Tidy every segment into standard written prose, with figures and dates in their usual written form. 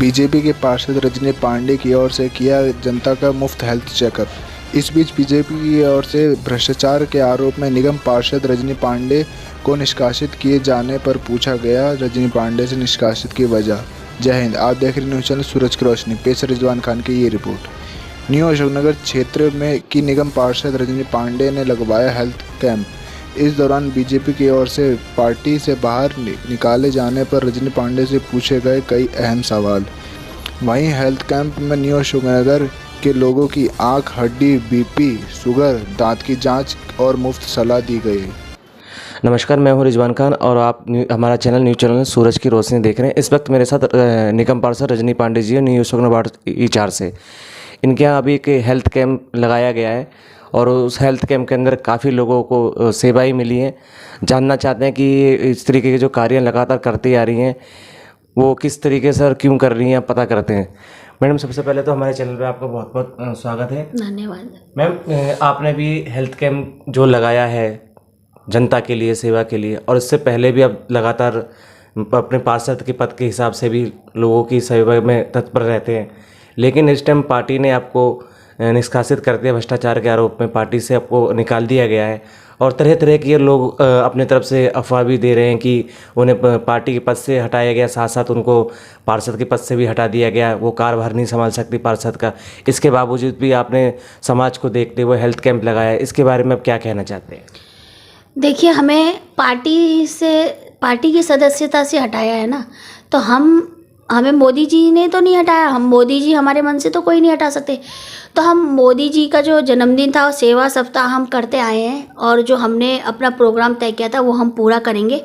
BJP के पार्षद रजनी पांडे की ओर से किया जनता का मुफ्त हेल्थ चेकअप। इस बीच बीजेपी की ओर से भ्रष्टाचार के आरोप में निगम पार्षद रजनी पांडे को निष्कासित किए जाने पर पूछा गया रजनी पांडे से निष्कासित की वजह। जय हिंद। आप देख रहे न्यूज़ चैनल सूरज की रोशनी। पेश है रिजवान खान की ये रिपोर्ट। न्यू अशोकनगर क्षेत्र में की निगम पार्षद रजनी पांडे ने लगवाया हेल्थ कैंप। इस दौरान बीजेपी की ओर से पार्टी से बाहर निकाले जाने पर रजनी पांडे से पूछे गए कई अहम सवाल। वहीं हेल्थ कैंप में न्यू अशोकनगर के लोगों की आंख, हड्डी, बीपी, शुगर, दांत की जांच और मुफ्त सलाह दी गई। नमस्कार, मैं हूं रिजवान खान और आप हमारा चैनल न्यूज़ चैनल सूरज की रोशनी देख रहे हैं। इस वक्त मेरे साथ निगम पार्षद रजनी पांडे जी है, न्यू अशोकनगर वार्ड ई4 से। इनके यहाँ अभी एक हेल्थ कैंप लगाया गया है और उस हेल्थ कैंप के अंदर काफ़ी लोगों को सेवाएं मिली हैं। जानना चाहते हैं कि इस तरीके के जो कार्य लगातार करती आ रही हैं वो किस तरीके से और क्यों कर रही हैं, पता करते हैं। मैडम, सबसे पहले तो हमारे चैनल पे आपका बहुत बहुत स्वागत है। धन्यवाद। मैम, आपने भी हेल्थ कैंप जो लगाया है जनता के लिए, सेवा के लिए, और इससे पहले भी आप लगातार अपने पार्षद के पद के हिसाब से भी लोगों की सेवा में तत्पर रहते हैं, लेकिन इस टाइम पार्टी ने आपको निष्कासित कर दिया। भ्रष्टाचार के आरोप में पार्टी से आपको निकाल दिया गया है और तरह तरह के लोग अपने तरफ से अफवाह भी दे रहे हैं कि उन्हें पार्टी के पद से हटाया गया, साथ साथ उनको पार्षद के पद से भी हटा दिया गया। वो कार्यभार नहीं संभाल सकती पार्षद का। इसके बावजूद भी आपने समाज को देखते हुए हेल्थ कैंप लगाया है। इसके बारे में आप क्या कहना चाहते हैं? देखिए, हमें पार्टी की सदस्यता से हटाया है ना, तो हमें मोदी जी ने तो नहीं हटाया। हम मोदी जी हमारे मन से तो कोई नहीं हटा सकते। तो हम मोदी जी का जो जन्मदिन था, सेवा सप्ताह हम करते आए हैं और जो हमने अपना प्रोग्राम तय किया था वो हम पूरा करेंगे।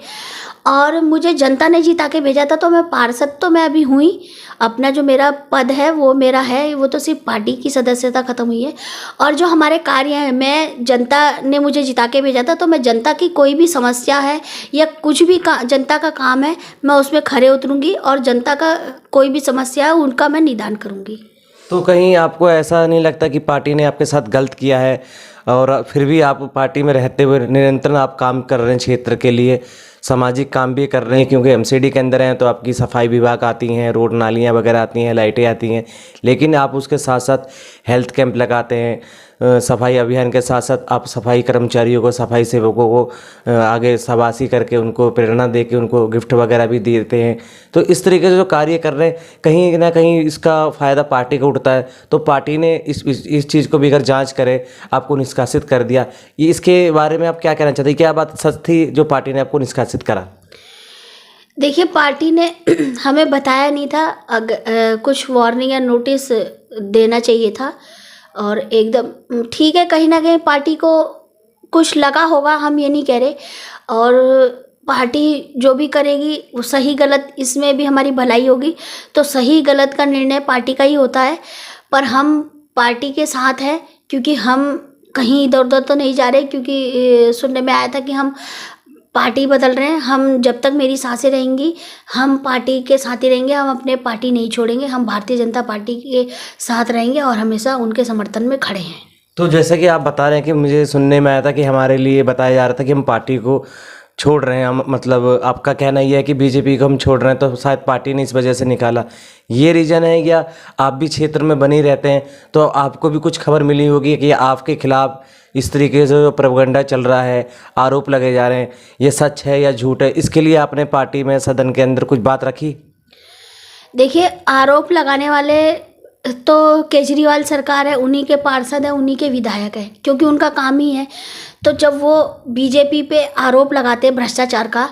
और मुझे जनता ने जिता के भेजा था, तो मैं पार्षद तो मैं अभी हुई। अपना जो मेरा पद है वो मेरा है, वो तो सिर्फ पार्टी की सदस्यता ख़त्म हुई है। और जो हमारे कार्य हैं, मैं जनता ने मुझे जिता के भेजा था, तो मैं जनता की कोई भी समस्या है या कुछ भी जनता का काम है, मैं उसमें खरे उतरूँगी और जनता का कोई भी समस्या है उनका मैं निदान करूँगी। तो कहीं आपको ऐसा नहीं लगता कि पार्टी ने आपके साथ गलत किया है और फिर भी आप पार्टी में रहते हुए निरंतर आप काम कर रहे हैं, क्षेत्र के लिए सामाजिक काम भी कर रहे हैं? क्योंकि एमसीडी के अंदर हैं तो आपकी सफाई विभाग आती हैं, रोड नालियाँ वगैरह आती हैं, लाइटें आती हैं, लेकिन आप उसके साथ साथ हेल्थ कैंप लगाते हैं। सफाई अभियान के साथ साथ आप सफाई कर्मचारियों को, सफाई सेवकों को आगे शाबाशी करके उनको प्रेरणा दे के उनको गिफ्ट वगैरह भी देते हैं। तो इस तरीके से जो कार्य कर रहे हैं, कहीं ना कहीं इसका फ़ायदा पार्टी को उठता है। तो पार्टी ने इस चीज़ को भी अगर जांच करे, आपको निष्कासित कर दिया, ये इसके बारे में आप क्या कहना चाहते हैं? क्या बात सच थी जो पार्टी ने आपको निष्कासित करा? देखिए, पार्टी ने हमें बताया नहीं था। कुछ वार्निंग या नोटिस देना चाहिए था और एकदम ठीक है, कहीं ना कहीं पार्टी को कुछ लगा होगा, हम ये नहीं कह रहे। और पार्टी जो भी करेगी वो सही गलत, इसमें भी हमारी भलाई होगी। तो सही गलत का निर्णय पार्टी का ही होता है, पर हम पार्टी के साथ हैं क्योंकि हम कहीं इधर उधर तो नहीं जा रहे। क्योंकि सुनने में आया था कि हम पार्टी बदल रहे हैं। हम जब तक मेरी सांसें रहेंगी हम पार्टी के साथ ही रहेंगे। हम अपने पार्टी नहीं छोड़ेंगे। हम भारतीय जनता पार्टी के साथ रहेंगे और हमेशा उनके समर्थन में खड़े हैं। तो जैसे कि आप बता रहे हैं कि मुझे सुनने में आया था कि हमारे लिए बताया जा रहा था कि हम पार्टी को छोड़ रहे हैं। हम मतलब आपका कहना ये है कि बीजेपी को हम छोड़ रहे हैं, तो शायद पार्टी ने इस वजह से निकाला, ये रीज़न है? या आप भी क्षेत्र में बने रहते हैं तो आपको भी कुछ खबर मिली होगी कि आपके खिलाफ इस तरीके से जो प्रोपेगेंडा चल रहा है, आरोप लगे जा रहे हैं, ये सच है या झूठ है? इसके लिए आपने पार्टी में, सदन के अंदर कुछ बात रखी? देखिए, आरोप लगाने वाले तो केजरीवाल सरकार है, उन्हीं के पार्षद हैं, उन्हीं के विधायक हैं, क्योंकि उनका काम ही है। तो जब वो बीजेपी पे आरोप लगाते हैं भ्रष्टाचार का,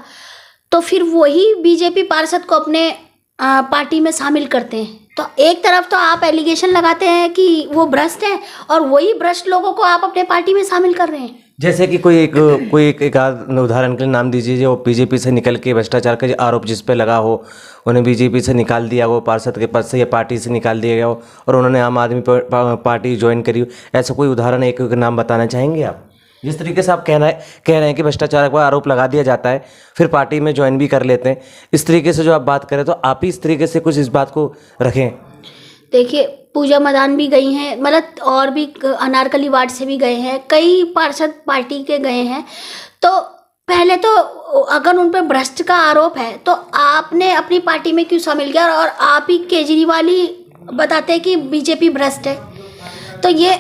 तो फिर वही बीजेपी पार्षद को अपने पार्टी में शामिल करते हैं। तो एक तरफ तो आप एलिगेशन लगाते हैं कि वो भ्रष्ट हैं और वही भ्रष्ट लोगों को आप अपने पार्टी में शामिल कर रहे हैं। जैसे कि कोई एक आध उदाहरण के लिए नाम दीजिए जो बीजेपी से निकल के भ्रष्टाचार का आरोप जिस पे लगा हो, उन्हें बीजेपी से निकाल दिया हो, पार्षद के पद से या पार्टी से निकाल दिया गया हो और उन्होंने आम आदमी पार्टी ज्वाइन करी हो। ऐसा कोई उदाहरण एक नाम बताना चाहेंगे आप? जिस तरीके से आप कह रहे हैं कि भ्रष्टाचार का आरोप लगा दिया जाता है फिर पार्टी में ज्वाइन भी कर लेते हैं, इस तरीके से जो आप बात करें तो आप ही इस तरीके से कुछ इस बात को रखें। देखिए, पूजा मदान भी गई हैं, मतलब और भी अनारकली वार्ड से भी गए हैं, कई पार्षद पार्टी के गए हैं। तो पहले तो अगर उन पर भ्रष्ट का आरोप है तो आपने अपनी पार्टी में क्यों शामिल किया, और आप ही केजरीवाल ही बताते हैं कि बीजेपी भ्रष्ट है। तो ये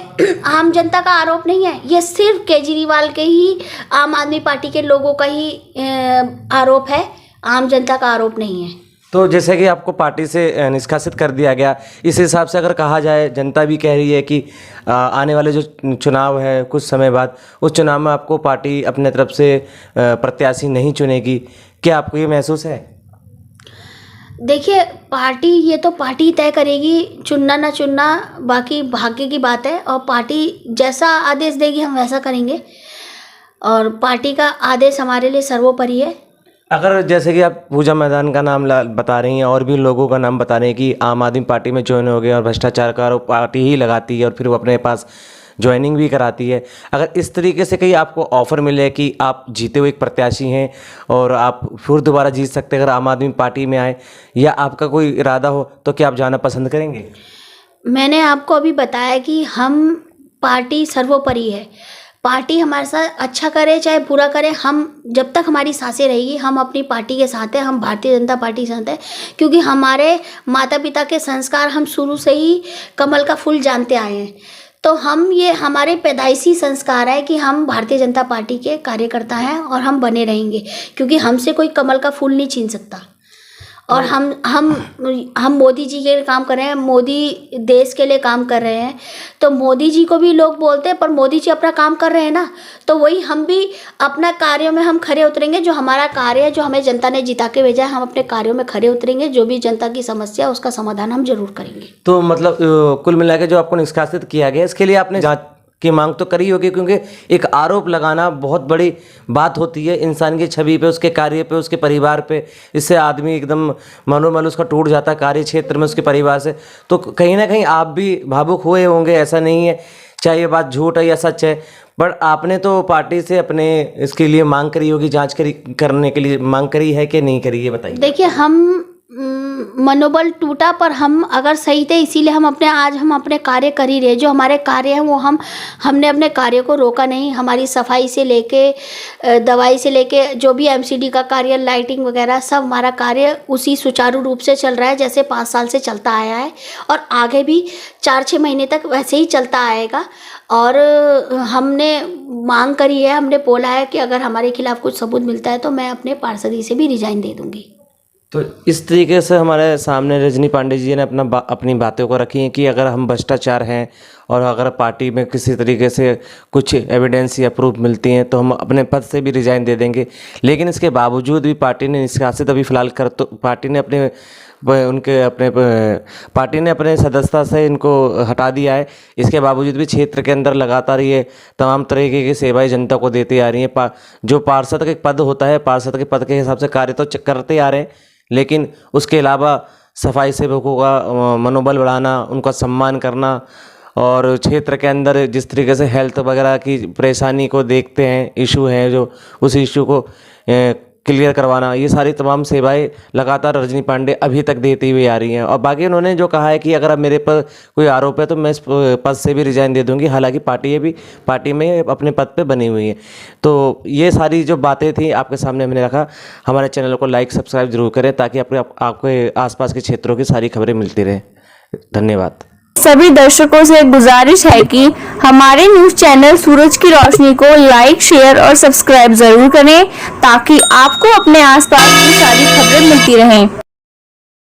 आम जनता का आरोप नहीं है, ये सिर्फ केजरीवाल के ही, आम आदमी पार्टी के लोगों का ही आरोप है, आम जनता का आरोप नहीं है। तो जैसे कि आपको पार्टी से निष्कासित कर दिया गया, इस हिसाब से अगर कहा जाए, जनता भी कह रही है कि आने वाले जो चुनाव है कुछ समय बाद, उस चुनाव में आपको पार्टी अपने तरफ से प्रत्याशी नहीं चुनेगी, क्या आपको ये महसूस है? देखिए, पार्टी ये तो पार्टी तय करेगी, चुनना ना चुनना बाकी भाग्य की बात है, और पार्टी जैसा आदेश देगी हम वैसा करेंगे, और पार्टी का आदेश हमारे लिए सर्वोपरि है। अगर जैसे कि आप पूजा मैदान का नाम बता रही हैं और भी लोगों का नाम बता रहे हैं कि आम आदमी पार्टी में ज्वाइन हो गए और भ्रष्टाचार का आरोप पार्टी ही लगाती है और फिर वो अपने पास ज्वाइनिंग भी कराती है, अगर इस तरीके से कहीं आपको ऑफ़र मिले कि आप जीते हुए एक प्रत्याशी हैं और आप फिर दोबारा जीत सकते हैं अगर आम आदमी पार्टी में आए, या आपका कोई इरादा हो, तो क्या आप जाना पसंद करेंगे? मैंने आपको अभी बताया कि हम पार्टी सर्वोपरि है, पार्टी हमारे साथ अच्छा करे चाहे बुरा करे, हम जब तक हमारी सांसें रहेगी हम अपनी पार्टी के साथ हैं, हम भारतीय जनता पार्टी के साथ हैं, क्योंकि हमारे माता पिता के संस्कार हम शुरू से ही कमल का फूल जानते आए हैं। तो हम, ये हमारे पैदाइशी संस्कार है कि हम भारतीय जनता पार्टी के कार्यकर्ता हैं और हम बने रहेंगे, क्योंकि हमसे कोई कमल का फूल नहीं छीन सकता। और हम मोदी जी के लिए काम कर रहे हैं, मोदी देश के लिए काम कर रहे हैं, तो मोदी जी को भी लोग बोलते हैं, पर मोदी जी अपना काम कर रहे हैं ना, तो वही हम भी अपना कार्यों में हम खरे उतरेंगे। जो हमारा कार्य है, जो हमें जनता ने जिता के भेजा है, हम अपने कार्यों में खरे उतरेंगे, जो भी जनता की समस्या है उसका समाधान हम जरूर करेंगे। तो मतलब कुल मिला के जो आपको निष्कासित किया गया, इसके लिए आपने जांच की मांग तो करी होगी, क्योंकि एक आरोप लगाना बहुत बड़ी बात होती है इंसान की छवि पे, उसके कार्य पे, उसके परिवार पे। इससे आदमी एकदम मनोबल उसका टूट जाता है कार्य क्षेत्र में, उसके परिवार से। तो कहीं ना कहीं आप भी भावुक हुए होंगे, ऐसा नहीं है, चाहे ये बात झूठ है या सच है, बट आपने तो पार्टी से अपने इसके लिए मांग करी होगी, जाँच करने के लिए मांग करी है कि नहीं करी, ये बताइए। देखिए, हम मनोबल टूटा, पर हम अगर सही थे, इसीलिए हम अपने कार्य कर ही रहे। जो हमारे कार्य हैं वो हमने अपने कार्य को रोका नहीं। हमारी सफाई से लेके दवाई से लेके जो भी एमसीडी का कार्य, लाइटिंग वगैरह, सब हमारा कार्य उसी सुचारू रूप से चल रहा है जैसे 5 साल से चलता आया है, और आगे भी 4-6 महीने तक वैसे ही चलता आएगा। और हमने मांग करी है, हमने बोला है कि अगर हमारे खिलाफ कुछ सबूत मिलता है तो मैं अपने पार्षदी से भी रिजाइन दे दूँगी। तो इस तरीके से हमारे सामने रजनी पांडे जी ने अपनी बातों को रखी हैं कि अगर हम भ्रष्टाचार हैं और अगर पार्टी में किसी तरीके से कुछ एविडेंस या प्रूफ मिलती हैं तो हम अपने पद से भी रिजाइन दे देंगे। लेकिन इसके बावजूद भी पार्टी ने निष्कासित अभी फ़िलहाल पार्टी ने अपने सदस्यता से इनको हटा दिया है। इसके बावजूद भी क्षेत्र के अंदर लगातार ये तमाम तरीके की सेवाएं जनता को देती आ रही हैं। जो पार्षद का पद होता है, पार्षद के पद के हिसाब से कार्य तो करते आ रहे हैं, लेकिन उसके अलावा सफाई सेवकों का मनोबल बढ़ाना, उनका सम्मान करना, और क्षेत्र के अंदर जिस तरीके से हेल्थ वगैरह की परेशानी को देखते हैं, इशू है जो, उस इशू को क्लियर करवाना, ये सारी तमाम सेवाएं लगातार रजनी पांडे अभी तक देती हुई आ रही हैं। और बाकी उन्होंने जो कहा है कि अगर अब मेरे पर कोई आरोप है तो मैं इस पद से भी रिजाइन दे दूंगी। हालांकि पार्टी में अपने पद पे बनी हुई है। तो ये सारी जो बातें थी आपके सामने हमने रखा। हमारे चैनल को लाइक सब्सक्राइब जरूर करें ताकि आपके आसपास के क्षेत्रों की सारी खबरें मिलती रहे। धन्यवाद। सभी दर्शकों से गुजारिश है कि हमारे न्यूज़ चैनल सूरज की रोशनी को लाइक, शेयर और सब्सक्राइब जरूर करें ताकि आपको अपने आसपास की सारी खबरें मिलती रहें।